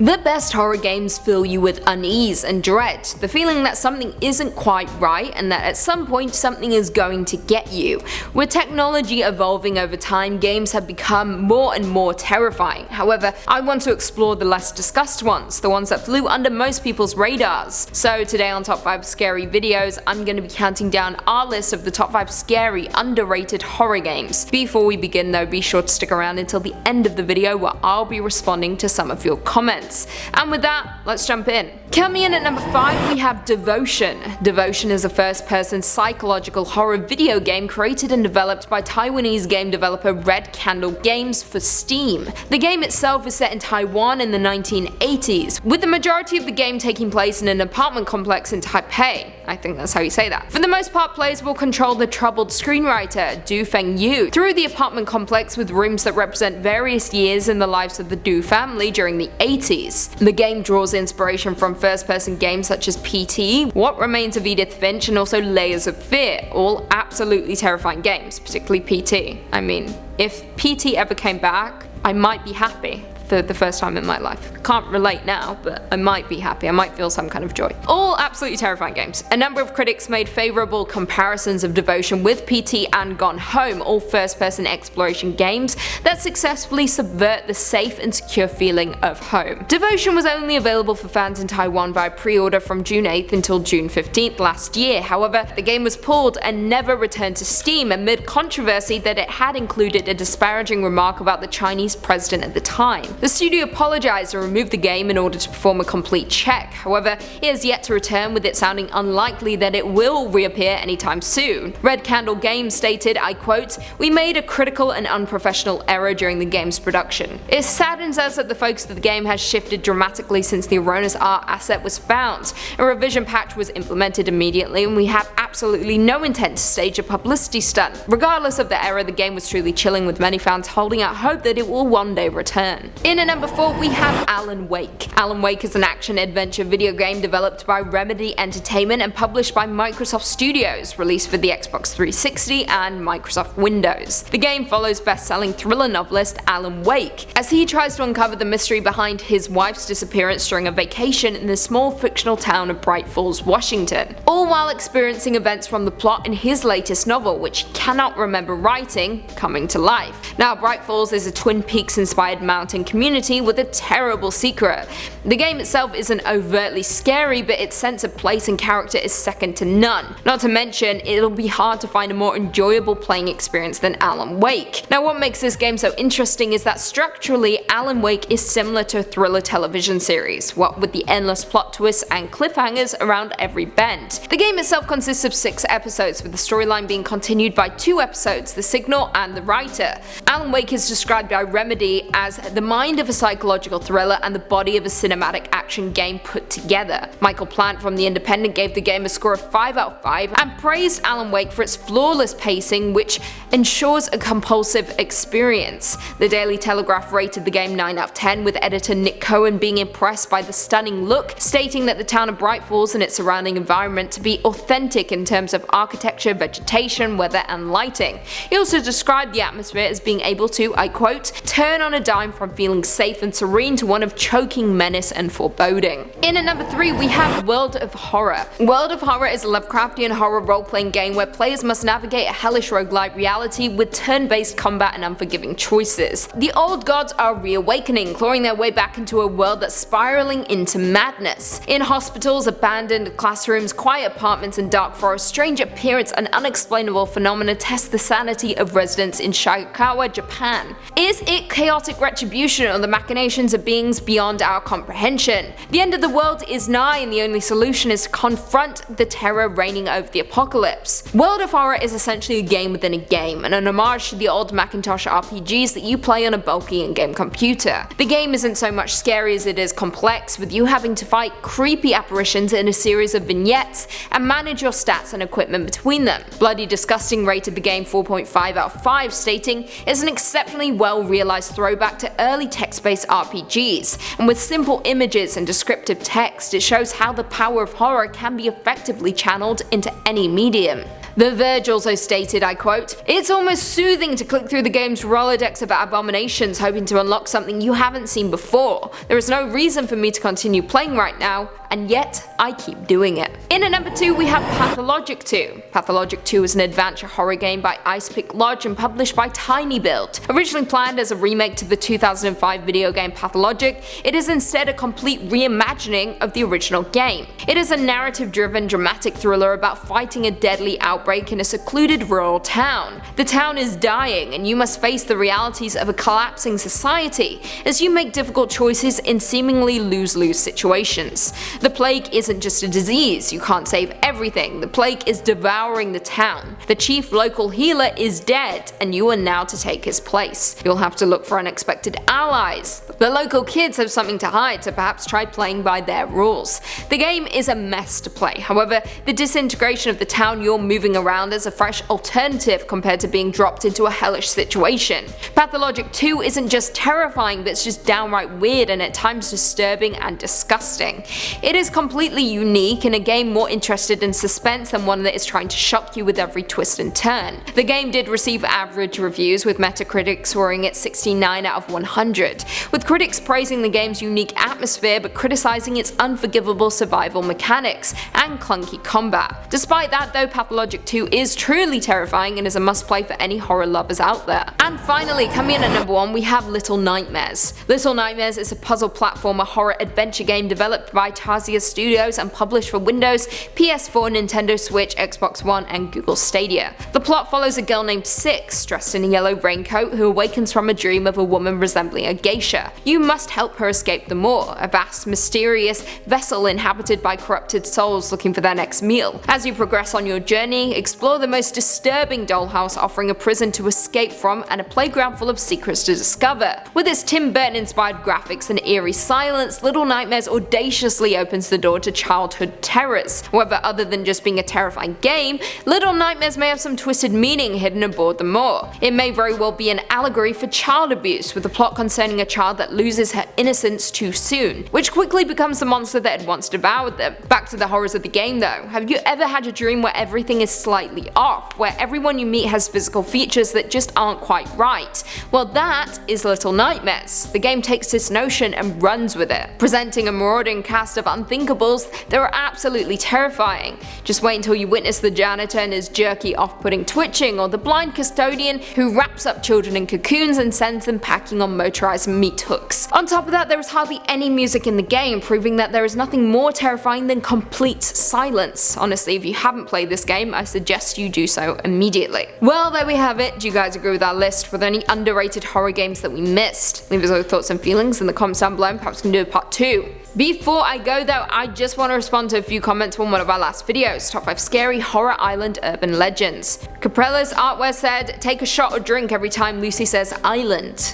The best horror games fill you with unease and dread, the feeling that something isn't quite right and that at some point something is going to get you. With technology evolving over time, games have become more and more terrifying. However, I want to explore the less discussed ones, the ones that flew under most people's radars. So today on Top 5 Scary Videos, I'm going to be counting down our list of the top 5 scary, underrated horror games. Before we begin though, be sure to stick around until the end of the video where I'll be responding to some of your comments. And with that, let's jump in. Coming in at number 5, we have Devotion. Devotion is a first-person psychological horror video game created and developed by Taiwanese game developer Red Candle Games for Steam. The game itself is set in Taiwan in the 1980s, with the majority of the game taking place in an apartment complex in Taipei. I think that's how you say that. For the most part, players will control the troubled screenwriter, Du Fengyu, through the apartment complex with rooms that represent various years in the lives of the Du family during the 80s. The game draws inspiration from first-person games such as PT, What Remains of Edith Finch, and also Layers of Fear, all absolutely terrifying games, particularly PT. I mean, if PT ever came back, I might be happy. For the first time in my life. Can't relate now, but I might be happy, I might feel some kind of joy. All absolutely terrifying games. A number of critics made favourable comparisons of Devotion with PT and Gone Home, all first-person exploration games that successfully subvert the safe and secure feeling of home. Devotion was only available for fans in Taiwan via pre-order from June 8th until June 15th last year. However, the game was pulled and never returned to Steam amid controversy that it had included a disparaging remark about the Chinese president at the time. The studio apologized and removed the game in order to perform a complete check. However, it has yet to return, with it sounding unlikely that it will reappear anytime soon. Red Candle Games stated, I quote, "We made a critical and unprofessional error during the game's production. It saddens us that the focus of the game has shifted dramatically since the erroneous art asset was found. A revision patch was implemented immediately and we have absolutely no intent to stage a publicity stunt. Regardless of the error, the game was truly chilling, with many fans holding out hope that it will one day return." In at number 4, we have Alan Wake. Alan Wake is an action-adventure video game developed by Remedy Entertainment and published by Microsoft Studios, released for the Xbox 360 and Microsoft Windows. The game follows best-selling thriller novelist Alan Wake, as he tries to uncover the mystery behind his wife's disappearance during a vacation in the small fictional town of Bright Falls, Washington, all while experiencing events from the plot in his latest novel, which he cannot remember writing, coming to life. Now, Bright Falls is a Twin Peaks-inspired mountain community with a terrible secret. The game itself isn't overtly scary, but its sense of place and character is second to none. Not to mention, it'll be hard to find a more enjoyable playing experience than Alan Wake. Now, what makes this game so interesting is that structurally, Alan Wake is similar to a thriller television series, what with the endless plot twists and cliffhangers around every bend. The game itself consists of 6 episodes, with the storyline being continued by 2 episodes, The Signal and The Writer. Alan Wake is described by Remedy as the mind of a psychological thriller and the body of a cinematic action game put together. Michael Plant from The Independent gave the game a score of 5 out of 5 and praised Alan Wake for its flawless pacing, which ensures a compulsive experience. The Daily Telegraph rated the game 9 out of 10, with editor Nick Cohen being impressed by the stunning look, stating that the town of Bright Falls and its surrounding environment to be authentic in terms of architecture, vegetation, weather, and lighting. He also described the atmosphere as being able to, I quote, "turn on a dime from feeling safe and serene to one of choking menace and foreboding." In at number 3, we have World of Horror. World of Horror is a Lovecraftian horror role-playing game where players must navigate a hellish roguelike reality with turn-based combat and unforgiving choices. The old gods are reawakening, clawing their way back into a world that's spiraling into madness. In hospitals, abandoned classrooms, quiet apartments, and dark forests, strange appearance and unexplainable phenomena test the sanity of residents in Shigawa, Japan. Is it chaotic retribution or the machinations of beings beyond our comprehension? The end of the world is nigh, and the only solution is to confront the terror reigning over the apocalypse. World of Horror is essentially a game within a game, and an homage to the old Macintosh RPGs that you play on a bulky in-game computer. The game isn't so much scary as it is complex, with you having to fight creepy apparitions in a series of vignettes and manage your stats and equipment between them. Bloody Disgusting rated the game 4.5 out of 5, stating, "It's an exceptionally well-realized throwback to early text-based RPGs, and with simple images and descriptive text, it shows how the power of horror can be effectively channeled into any medium." The Verge also stated, I quote, "It's almost soothing to click through the game's Rolodex of abominations hoping to unlock something you haven't seen before. There is no reason for me to continue playing right now, and yet I keep doing it." In at number 2 we have Pathologic 2. Pathologic 2 is an adventure horror game by Icepick Lodge and published by Tiny Build. Originally planned as a remake to the 2005 video game Pathologic, it is instead a complete reimagining of the original game. It is a narrative-driven dramatic thriller about fighting a deadly outbreak in a secluded rural town. The town is dying and you must face the realities of a collapsing society as you make difficult choices in seemingly lose-lose situations. The plague isn't just a disease, you can't save everything, the plague is devouring the town. The chief local healer is dead and you are now to take his place. You'll have to look for unexpected allies. The local kids have something to hide, so perhaps try playing by their rules. The game is a mess to play, however, the disintegration of the town you're moving around is a fresh alternative compared to being dropped into a hellish situation. Pathologic 2 isn't just terrifying, but it's just downright weird and at times disturbing and disgusting. It is completely unique and a game more interested in suspense than one that is trying to shock you with every twist and turn. The game did receive average reviews, with Metacritic scoring it 69 out of 100, with critics praising the game's unique atmosphere but criticizing its unforgivable survival mechanics and clunky combat. Despite that though, Pathologic 2 is truly terrifying and is a must-play for any horror lovers out there. And finally, coming in at number 1 we have Little Nightmares. Little Nightmares is a puzzle platformer horror adventure game developed by Tarsier Studios and published for Windows, PS4, Nintendo Switch, Xbox One and Google Stadia. The plot follows a girl named Six, dressed in a yellow raincoat, who awakens from a dream of a woman resembling a geisha. You must help her escape the moor, a vast mysterious vessel inhabited by corrupted souls looking for their next meal. As you progress on your journey, explore the most disturbing dollhouse, offering a prison to escape from and a playground full of secrets to discover. With its Tim Burton inspired graphics and eerie silence, Little Nightmares audaciously opens the door to childhood terrors. However, other than just being a terrifying game, Little Nightmares may have some twisted meaning hidden aboard the moor. It may very well be an allegory for child abuse, with a plot concerning a child that loses her innocence too soon, which quickly becomes the monster that had once devoured them. Back to the horrors of the game though, have you ever had a dream where everything is slightly off, where everyone you meet has physical features that just aren't quite right? Well, that is Little Nightmares. The game takes this notion and runs with it, presenting a marauding cast of unthinkables that are absolutely terrifying. Just wait until you witness the janitor and his jerky off-putting twitching, or the blind custodian who wraps up children in cocoons and sends them packing on motorized meat hooks. On top of that, there is hardly any music in the game, proving that there is nothing more terrifying than complete silence. Honestly, if you haven't played this game, I suggest you do so immediately. Well, there we have it. Do you guys agree with our list? Were there any underrated horror games that we missed? Leave us your thoughts and feelings in the comments down below, and perhaps we can do a part 2. Before I go though, I just want to respond to a few comments from one of our last videos, Top 5 Scary Horror Island Urban Legends. Caprella's Artware said, "Take a shot or drink every time Lucy says island."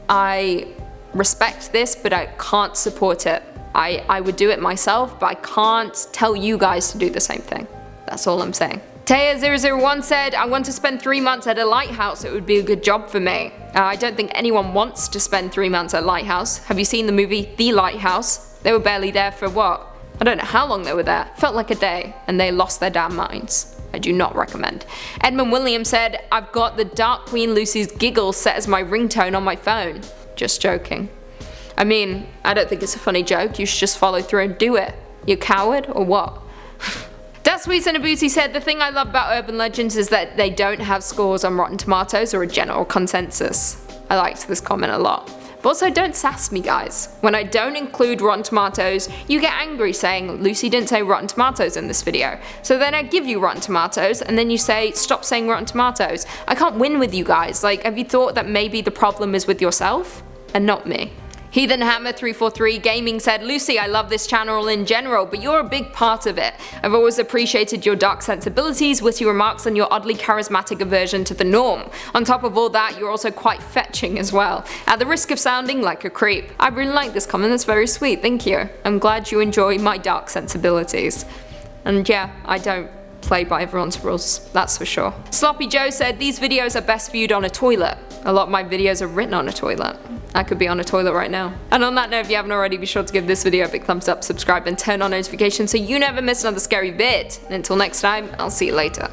I respect this, but I can't support it. I would do it myself, but I can't tell you guys to do the same thing. That's all I'm saying. Taya001 said, "I want to spend 3 months at a lighthouse, it would be a good job for me." I don't think anyone wants to spend 3 months at a lighthouse. Have you seen the movie The Lighthouse? They were barely there for what? I don't know how long they were there. Felt like a day, and they lost their damn minds. I do not recommend. Edmund Williams said, "I've got the Dark Queen Lucy's giggles set as my ringtone on my phone." Just joking. I mean, I don't think it's a funny joke, you should just follow through and do it. You coward or what? That Sweets and a Booty said, "The thing I love about Urban Legends is that they don't have scores on Rotten Tomatoes or a general consensus." I liked this comment a lot. But also, don't sass me guys. When I don't include Rotten Tomatoes, you get angry saying, "Lucy didn't say Rotten Tomatoes in this video." So then I give you Rotten Tomatoes and then you say, "Stop saying Rotten Tomatoes." I can't win with you guys. Like, have you thought that maybe the problem is with yourself and not me? Heathen Hammer 343 Gaming said, "Lucy, I love this channel in general, but you're a big part of it. I've always appreciated your dark sensibilities, witty remarks, and your oddly charismatic aversion to the norm. On top of all that, you're also quite fetching as well, at the risk of sounding like a creep." I really like this comment, that's very sweet, thank you. I'm glad you enjoy my dark sensibilities. And yeah, I don't play by everyone's rules, that's for sure. Sloppy Joe said, "These videos are best viewed on a toilet." A lot of my videos are written on a toilet. I could be on a toilet right now. And on that note, if you haven't already, be sure to give this video a big thumbs up, subscribe, and turn on notifications so you never miss another scary vid. And until next time, I'll see you later.